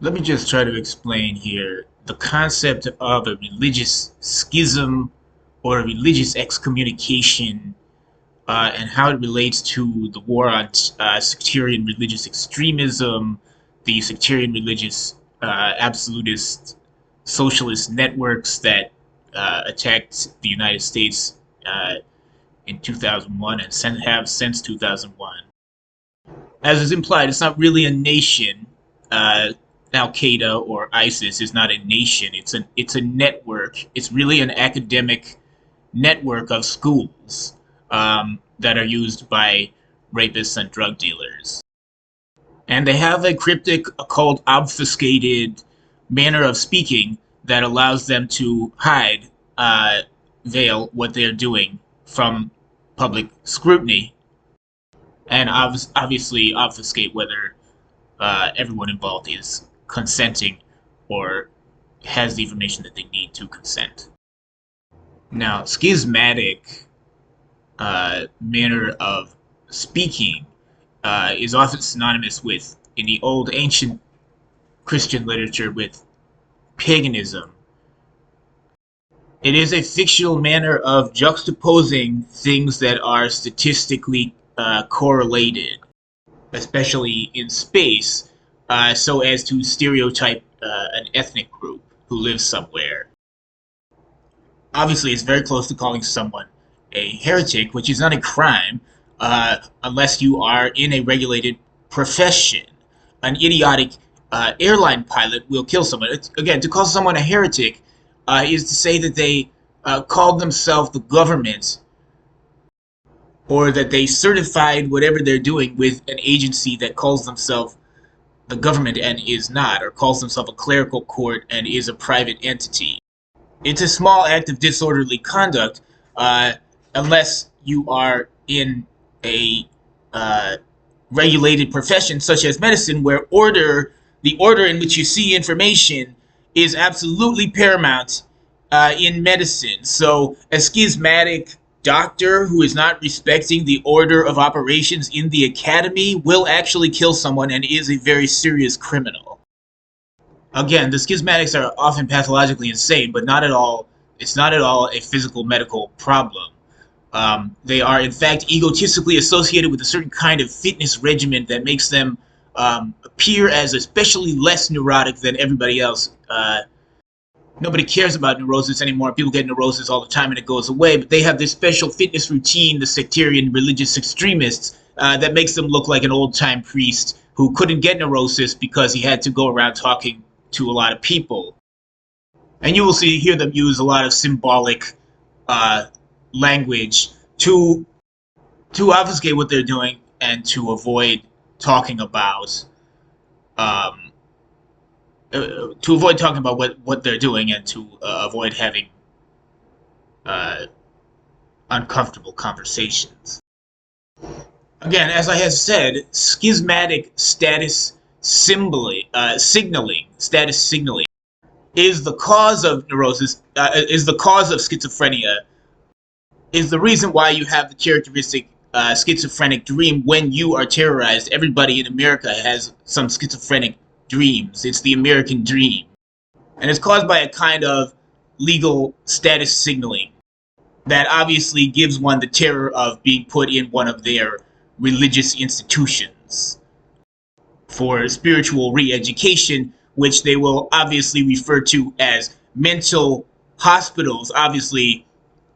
Let me just try to explain here the concept of a religious schism or a religious excommunication and how it relates to the war on sectarian religious extremism, the sectarian religious absolutist socialist networks that attacked the United States in 2001 and have since 2001. As is implied, it's not really a nation. Uh, Al Qaeda or ISIS is not a nation. It's a network. It's really an academic network of schools that are used by rapists and drug dealers. And they have a cryptic, occult, obfuscated manner of speaking that allows them to hide, veil what they're doing from public scrutiny, and obviously obfuscate whether everyone involved is consenting or has the information that they need to consent. Now, schismatic manner of speaking is often synonymous with, in the old ancient Christian literature, with paganism. It is a fictional manner of juxtaposing things that are statistically correlated, especially in space, so as to stereotype an ethnic group who lives somewhere. Obviously, it's very close to calling someone a heretic, which is not a crime unless you are in a regulated profession. An idiotic airline pilot will kill someone. Again, to call someone a heretic is to say that they called themselves the government, or that they certified whatever they're doing with an agency that calls themselves the government and is not, or calls themselves a clerical court and is a private entity. It's a small act of disorderly conduct unless you are in a regulated profession such as medicine, where the order in which you see information is absolutely paramount in medicine. So a schismatic doctor who is not respecting the order of operations in the academy will actually kill someone and is a very serious criminal. Again, the schismatics are often pathologically insane, but not at all. It's not at all a physical medical problem. They are, in fact, egotistically associated with a certain kind of fitness regimen that makes them appear as especially less neurotic than everybody else. Nobody cares about neurosis anymore. People get neurosis all the time and it goes away, but they have this special fitness routine, the sectarian religious extremists, that makes them look like an old-time priest who couldn't get neurosis because he had to go around talking to a lot of people. And you will hear them use a lot of symbolic language to obfuscate what they're doing and to avoid talking about what they're doing, and to avoid having uncomfortable conversations. Again, as I have said, schismatic status signaling is the cause of neurosis, is the cause of schizophrenia, is the reason why you have the characteristic schizophrenic dream when you are terrorized. Everybody in America has some schizophrenic dreams. It's the American dream. And it's caused by a kind of legal status signaling that obviously gives one the terror of being put in one of their religious institutions for spiritual re-education, which they will obviously refer to as mental hospitals. Obviously,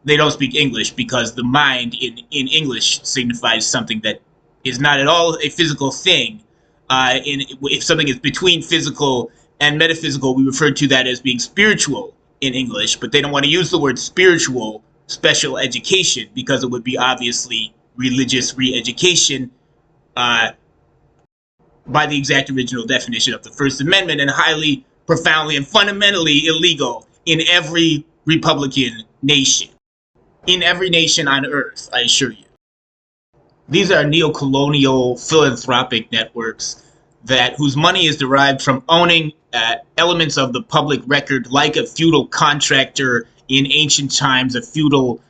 they don't speak English because the mind in English signifies something that is not at all a physical thing. If something is between physical and metaphysical, we refer to that as being spiritual in English, but they don't want to use the word spiritual special education because it would be obviously religious re-education by the exact original definition of the First Amendment, and highly, profoundly, and fundamentally illegal in every Republican nation. In every nation on earth, I assure you. These are neo-colonial philanthropic networks whose money is derived from owning elements of the public record, like a feudal contractor in ancient times. A feudal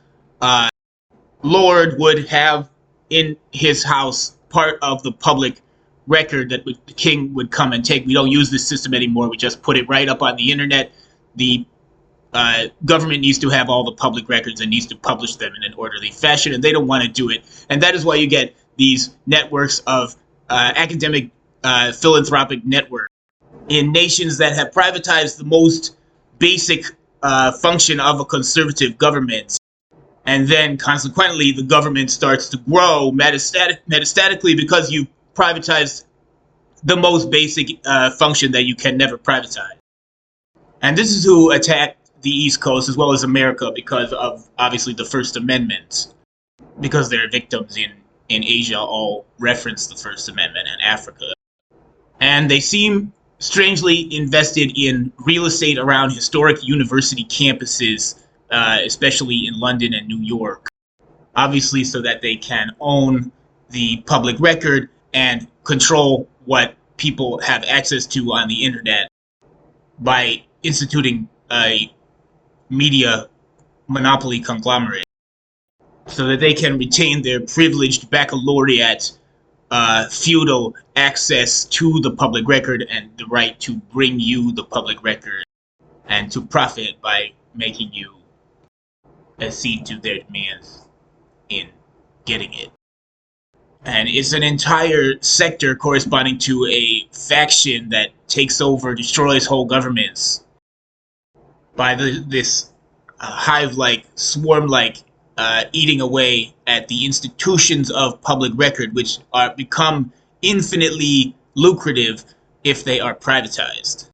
lord would have in his house part of the public record that the king would come and take. We don't use this system anymore. We just put it right up on the internet. The government needs to have all the public records and needs to publish them in an orderly fashion, and they don't want to do it. And that is why you get these networks of academic philanthropic networks in nations that have privatized the most basic function of a conservative government. And then consequently, the government starts to grow metastatically because you privatized the most basic function that you can never privatize. And this is who attacked the East Coast as well as America because of obviously the First Amendment, because their victims in Asia all reference the First Amendment and Africa. And they seem strangely invested in real estate around historic university campuses, especially in London and New York, obviously so that they can own the public record and control what people have access to on the internet by instituting a media monopoly conglomerate so that they can retain their privileged baccalaureate feudal access to the public record and the right to bring you the public record and to profit by making you accede to their demands in getting it. And it's an entire sector corresponding to a faction that takes over, destroys whole governments by this hive-like, swarm-like eating away at the institutions of public record, which are become infinitely lucrative if they are privatized.